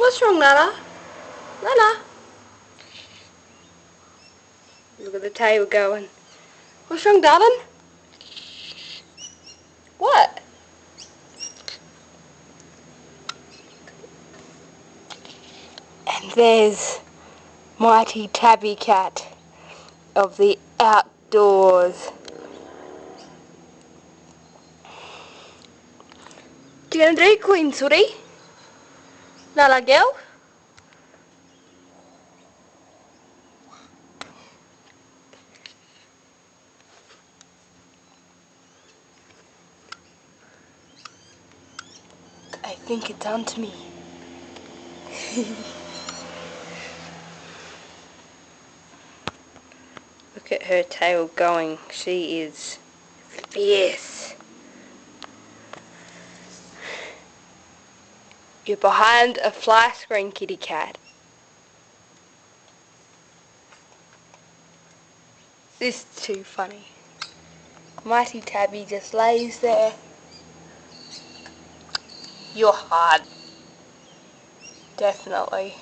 What's wrong, Nana? Nana? Look at the tail going. What's wrong, darling? What? And there's mighty tabby cat of the outdoors. What you gonna do, Queen Sooty? Nala girl? I think it's on to me. Look at her tail going. She is fierce. You're behind a fly screen, kitty cat. This is too funny. Mighty Tabby just lays there. You're hard. Definitely.